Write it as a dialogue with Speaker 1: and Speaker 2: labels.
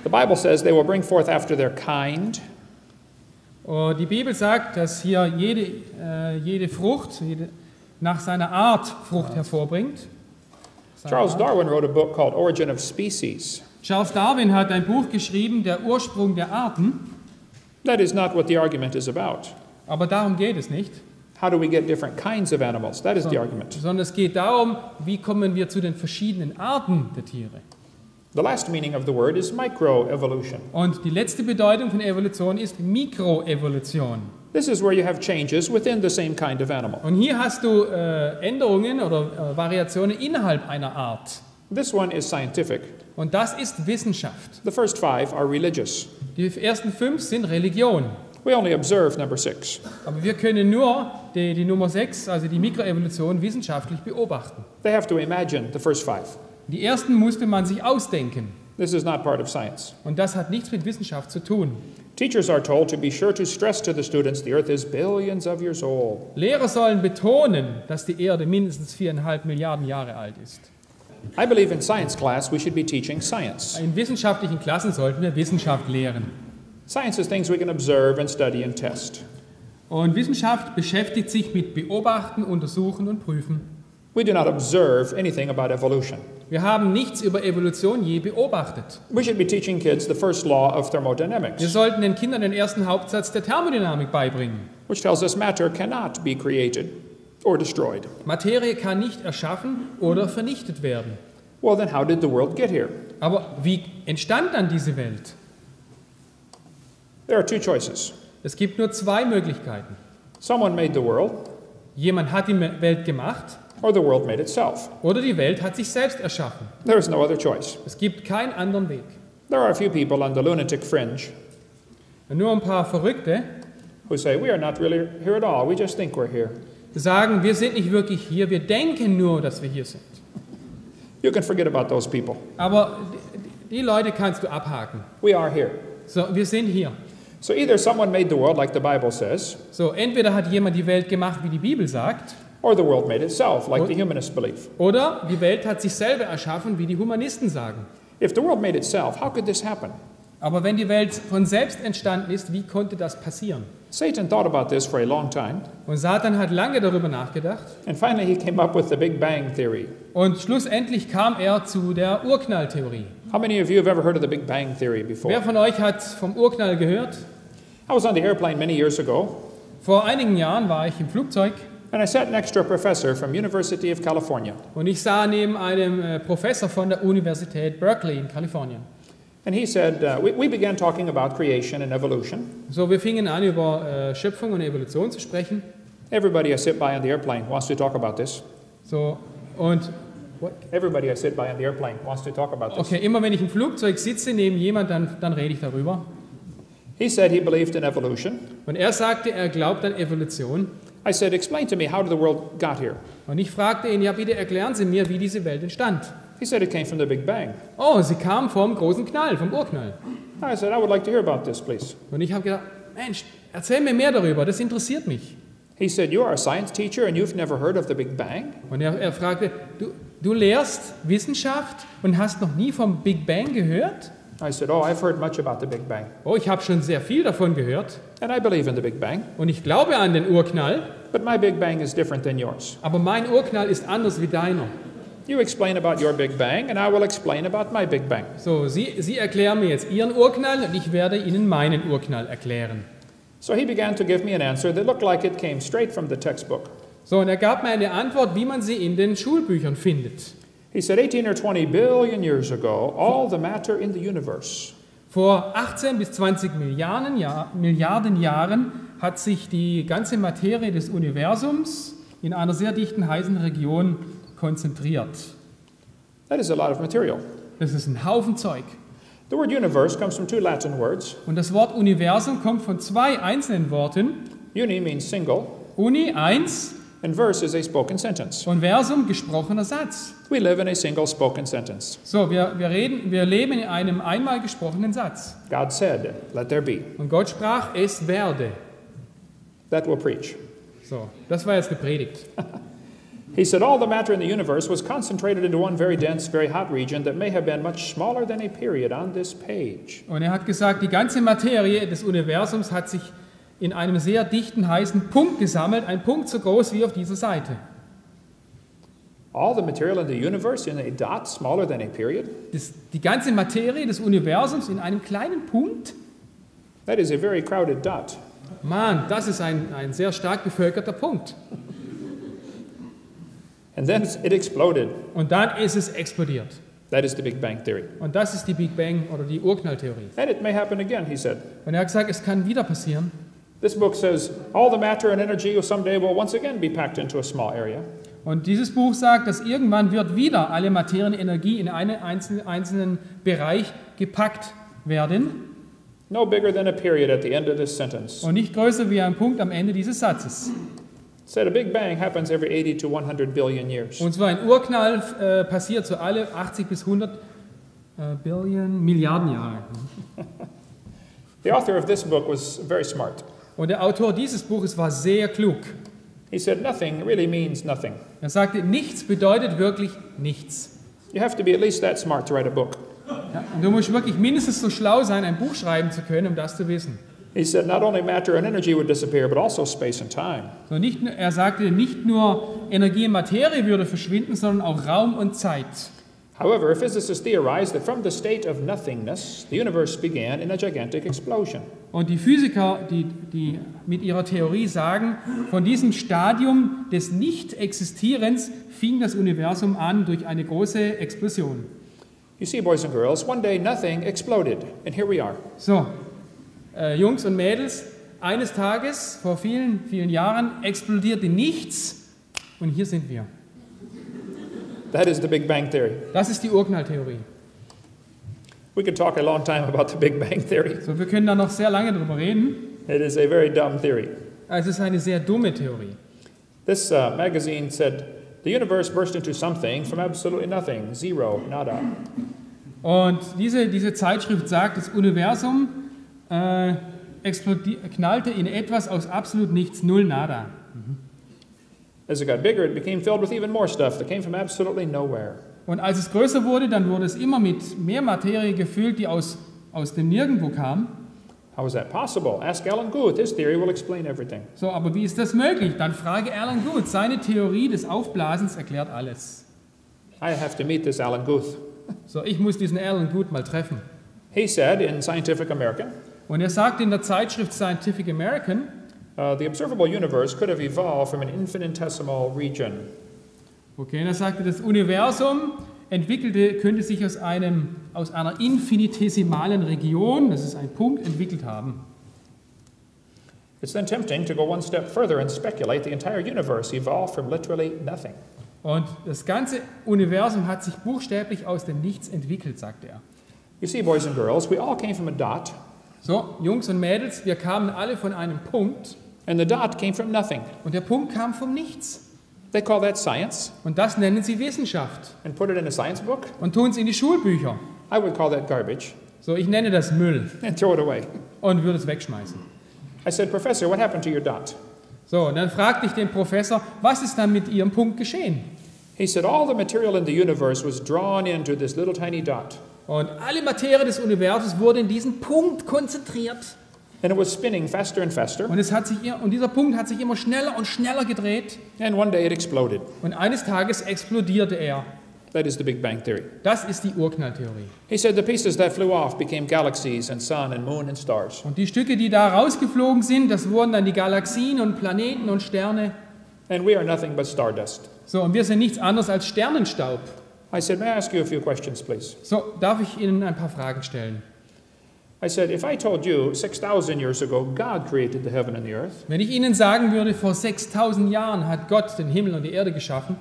Speaker 1: The Bible says they will bring forth after their kind.
Speaker 2: Die Bibel sagt, dass hier jede Frucht nach seiner Art Frucht hervorbringt.
Speaker 1: Charles Darwin wrote a book called Origin of Species.
Speaker 2: Charles Darwin hat ein Buch geschrieben, Der Ursprung der Arten.
Speaker 1: That is not what the argument is about.
Speaker 2: Aber darum geht es nicht.
Speaker 1: How do we get different kinds of animals? That is the argument.
Speaker 2: Sondern es geht darum, wie kommen wir zu den verschiedenen Arten der Tiere.
Speaker 1: The last meaning of the word is microevolution.
Speaker 2: Und die letzte Bedeutung von Evolution ist Mikroevolution.
Speaker 1: This is where you have changes within the same kind of animal.
Speaker 2: Und hier hast du Änderungen oder Variationen innerhalb einer Art.
Speaker 1: This one is scientific.
Speaker 2: Und das ist Wissenschaft.
Speaker 1: The first 5 are religious.
Speaker 2: Die ersten 5 sind Religion.
Speaker 1: We only observe number 6.
Speaker 2: Aber wir können nur die Nummer 6, also die Mikroevolution, wissenschaftlich beobachten.
Speaker 1: They have to imagine the first 5.
Speaker 2: Die ersten musste man sich ausdenken.
Speaker 1: This is not part of science.
Speaker 2: Und das hat nichts mit Wissenschaft zu tun.
Speaker 1: Teachers are told to be sure to stress to the students the earth is billions of years old.
Speaker 2: Lehrer sollen betonen, dass die Erde mindestens 4,5 Milliarden Jahre alt ist.
Speaker 1: I believe in science class we should be teaching science.
Speaker 2: In wissenschaftlichen Klassen sollten wir Wissenschaft lehren.
Speaker 1: Science is things we can observe and study and test.
Speaker 2: Und Wissenschaft beschäftigt sich mit Beobachten, Untersuchen und Prüfen.
Speaker 1: We do not observe anything about evolution.
Speaker 2: Wir haben nichts über Evolution je beobachtet.
Speaker 1: We should be teaching kids the first law of
Speaker 2: Wir
Speaker 1: thermodynamics,
Speaker 2: sollten den Kindern den ersten Hauptsatz der Thermodynamik beibringen.
Speaker 1: which tells us matter cannot be created or destroyed.
Speaker 2: Materie kann nicht erschaffen oder vernichtet werden.
Speaker 1: Well, then how did the world get here?
Speaker 2: Aber wie entstand dann diese Welt?
Speaker 1: There are 2 choices.
Speaker 2: Es gibt nur 2 Möglichkeiten.
Speaker 1: Someone made the world,
Speaker 2: Jemand hat die Welt gemacht
Speaker 1: or the world made itself.
Speaker 2: oder die Welt hat sich selbst erschaffen.
Speaker 1: There is no other choice.
Speaker 2: Es gibt keinen anderen Weg.
Speaker 1: There are a few people on the lunatic fringe
Speaker 2: Und nur ein paar Verrückte
Speaker 1: who say, we are not really here at all, we just think we're here.
Speaker 2: sagen, wir sind nicht wirklich hier, wir denken nur, dass wir hier sind.
Speaker 1: You can forget about those people.
Speaker 2: Aber die Leute kannst du abhaken.
Speaker 1: We are here.
Speaker 2: So, wir sind hier.
Speaker 1: So either someone made the world like the Bible says,
Speaker 2: So, entweder hat jemand die Welt gemacht, wie die Bibel sagt,
Speaker 1: or the world made itself like the humanists believe.
Speaker 2: oder die Welt hat sich selber erschaffen, wie die Humanisten sagen.
Speaker 1: If the world made itself, how could this happen?
Speaker 2: Aber wenn die Welt von selbst entstanden ist, wie konnte das passieren?
Speaker 1: Satan thought about this for a long time,
Speaker 2: Und Satan hat lange darüber nachgedacht.
Speaker 1: and finally he came up with the Big Bang theory.
Speaker 2: Und schlussendlich kam er zu der Urknalltheorie.
Speaker 1: How many of you have ever heard of the Big Bang theory before?
Speaker 2: Wer von euch hat vom Urknall gehört?
Speaker 1: I was on the airplane many years ago,
Speaker 2: Vor einigen Jahren war ich im Flugzeug
Speaker 1: and I sat next to a professor from University of California.
Speaker 2: und ich sah neben einem Professor von der Universität Berkeley in Kalifornien.
Speaker 1: And he said, we began talking about creation and evolution.
Speaker 2: So, wir fingen an, über Schöpfung und Evolution zu sprechen.
Speaker 1: Everybody I sit by on the airplane wants to talk about this.
Speaker 2: So, und
Speaker 1: Everybody I sit by on the airplane wants to talk about this.
Speaker 2: okay, immer wenn ich im Flugzeug sitze neben jemand, dann rede ich darüber.
Speaker 1: He said he believed in evolution.
Speaker 2: Und er sagte, er glaubt an Evolution.
Speaker 1: I said, explain to me how the world got here.
Speaker 2: Und ich fragte ihn, ja bitte erklären Sie mir, wie diese Welt entstand.
Speaker 1: He said it came from the Big Bang.
Speaker 2: Oh, sie kam vom großen Knall, vom Urknall.
Speaker 1: I said, I would like to hear about this, please.
Speaker 2: Und ich habe gedacht, Mensch, erzähl mir mehr darüber, das interessiert mich.
Speaker 1: He said, you are a science teacher and you've never heard of the Big Bang?
Speaker 2: Und er fragte, du lehrst Wissenschaft und hast noch nie vom Big Bang gehört?
Speaker 1: I said, oh, I've heard much about the Big Bang.
Speaker 2: Oh, ich habe schon sehr viel davon gehört.
Speaker 1: And I believe in the Big Bang.
Speaker 2: Und ich glaube an den Urknall,
Speaker 1: But my Big Bang is different than yours.
Speaker 2: aber mein Urknall ist anders wie deiner.
Speaker 1: You explain about your Big Bang and I will explain about my Big Bang.
Speaker 2: So, Sie erklären mir jetzt Ihren Urknall und ich werde Ihnen meinen Urknall erklären.
Speaker 1: So he began to give me an answer that looked like it came straight from the textbook.
Speaker 2: So, und er gab mir eine Antwort, wie man sie in den Schulbüchern findet.
Speaker 1: He said 18 or 20 billion years ago, all the matter in the universe
Speaker 2: Vor 18 bis 20 Milliarden Jahren hat sich die ganze Materie des Universums in einer sehr dichten, heißen Region konzentriert.
Speaker 1: That is a lot of material.
Speaker 2: Das ist ein Haufen Zeug.
Speaker 1: The word universe comes from 2 Latin words.
Speaker 2: Und das Wort Universum kommt von 2 einzelnen Worten.
Speaker 1: Uni means single,
Speaker 2: Uni, eins,
Speaker 1: and verse is a spoken sentence.
Speaker 2: und Versum, gesprochener Satz.
Speaker 1: We live in a single spoken sentence.
Speaker 2: So, wir leben in einem einmal gesprochenen Satz.
Speaker 1: God said, let there be.
Speaker 2: Und Gott sprach, es werde.
Speaker 1: That will preach.
Speaker 2: So, das war jetzt eine Predigt.
Speaker 1: He said all the matter in the universe was concentrated into one very dense, very hot region that may have been much smaller than a period on this page.
Speaker 2: Und er hat gesagt, die ganze Materie des Universums hat sich in einem sehr dichten, heißen Punkt gesammelt, ein Punkt so groß wie auf dieser Seite.
Speaker 1: All the material in the universe in a dot smaller than a period?
Speaker 2: Die ganze Materie des Universums in einem kleinen Punkt?
Speaker 1: That is a very crowded dot.
Speaker 2: Mann, das ist ein sehr stark bevölkerter Punkt.
Speaker 1: And then it exploded.
Speaker 2: Und dann ist es explodiert.
Speaker 1: That is the Big Bang Theory.
Speaker 2: Und das ist die Big Bang oder die Urknalltheorie.
Speaker 1: And it may happen again, he said.
Speaker 2: Und er hat gesagt, es kann wieder passieren.
Speaker 1: This book says all the matter and energy someday will once again be packed into a small area.
Speaker 2: Und dieses Buch sagt, dass irgendwann wird wieder alle Materie und Energie in einen einzelnen Bereich gepackt werden.
Speaker 1: No bigger than a period at the end of this sentence.
Speaker 2: Und nicht größer wie ein Punkt am Ende dieses Satzes.
Speaker 1: Said a Big Bang happens every 80 to 100 billion years.
Speaker 2: Und zwar ein Urknall passiert so alle 80 bis 100 Milliarden Jahre.
Speaker 1: The author of this book was very smart.
Speaker 2: Und der Autor dieses Buches war sehr klug.
Speaker 1: He said nothing really means nothing.
Speaker 2: Er sagte, nichts bedeutet wirklich nichts.
Speaker 1: You have to be at least that smart to write a book.
Speaker 2: Ja, und du musst wirklich mindestens so schlau sein, ein Buch schreiben zu können, um das zu wissen.
Speaker 1: He said not only matter and energy would disappear, but also space and time.
Speaker 2: So er sagte, nicht nur Energie und Materie würde verschwinden, sondern auch Raum und Zeit.
Speaker 1: However, physicists theorize that from the state of nothingness, the universe began in a gigantic explosion.
Speaker 2: Und die Physiker, die mit ihrer Theorie sagen, von diesem Stadium des Nicht-Existierens fing das Universum an durch eine große Explosion.
Speaker 1: You see, boys and girls, one day nothing exploded, and here we are.
Speaker 2: So, Jungs und Mädels, eines Tages, vor vielen, vielen Jahren, explodierte nichts und hier sind wir.
Speaker 1: That is the Big Bang Theory.
Speaker 2: Das ist die Urknalltheorie.
Speaker 1: We could talk a long time about the Big Bang Theory.
Speaker 2: So, wir können da noch sehr lange drüber reden.
Speaker 1: It is a very dumb theory.
Speaker 2: Es ist eine sehr dumme Theorie.
Speaker 1: This magazine said, the universe burst into something from absolutely nothing, zero, nada.
Speaker 2: Und diese Zeitschrift sagt, das Universum knallte in etwas aus absolut nichts, null, nada.
Speaker 1: As it got bigger, it became filled with even more stuff that came from absolutely nowhere.
Speaker 2: Und als es größer wurde, dann wurde es immer mit mehr Materie gefüllt, die aus dem Nirgendwo kam.
Speaker 1: How is that possible? Ask Alan Guth. His theory will explain everything.
Speaker 2: So, aber wie ist das möglich? Dann frage Alan Guth. Seine Theorie des Aufblasens erklärt alles.
Speaker 1: I have to meet this Alan Guth.
Speaker 2: So, ich muss diesen Alan Guth mal treffen.
Speaker 1: He said in Scientific American,
Speaker 2: Und er sagt in der Zeitschrift Scientific American,
Speaker 1: the observable universe could have evolved from an infinitesimal region.
Speaker 2: Okay, und er sagte, das Universum könnte sich aus einer infinitesimalen Region, das ist ein Punkt, entwickelt haben.
Speaker 1: It's then tempting to go one step further and speculate the entire universe evolved from literally nothing.
Speaker 2: Und das ganze Universum hat sich buchstäblich aus dem Nichts entwickelt, sagt er.
Speaker 1: You see, boys and girls, we all came from a dot.
Speaker 2: So, Jungs und Mädels, wir kamen alle von einem Punkt.
Speaker 1: And the dot came from nothing.
Speaker 2: Und der Punkt kam vom Nichts.
Speaker 1: They call that science.
Speaker 2: Und das nennen sie Wissenschaft.
Speaker 1: And put it in a science book.
Speaker 2: Und tun es in die Schulbücher.
Speaker 1: I would call that garbage.
Speaker 2: So, ich nenne das Müll.
Speaker 1: And throw it away.
Speaker 2: Und würde es wegschmeißen.
Speaker 1: I said, Professor, what happened to your dot?
Speaker 2: So, und dann fragte ich den Professor, was ist dann mit Ihrem Punkt geschehen?
Speaker 1: He said, all the material in the universe was drawn into this little tiny dot.
Speaker 2: Und alle Materie des Universums wurde in diesen Punkt konzentriert.
Speaker 1: And it was spinning faster and faster.
Speaker 2: Und dieser Punkt hat sich immer schneller und schneller gedreht.
Speaker 1: And one day it exploded.
Speaker 2: Und eines Tages explodierte er.
Speaker 1: That is the Big Bang Theory.
Speaker 2: Das ist die Urknalltheorie.
Speaker 1: He said the pieces that flew off became galaxies and sun and moon and stars.
Speaker 2: Und die Stücke, die da rausgeflogen sind, das wurden dann die Galaxien und Planeten und Sterne.
Speaker 1: And we are nothing but stardust.
Speaker 2: So, und wir sind nichts anderes als Sternenstaub.
Speaker 1: I said, may I ask you a few questions, please?
Speaker 2: So, darf ich Ihnen ein paar Fragen stellen?
Speaker 1: I said, if I told you 6,000 years ago God created the heaven and the earth,
Speaker 2: Wenn ich Ihnen sagen würde, vor 6000 Jahren hat Gott den Himmel und die Erde geschaffen,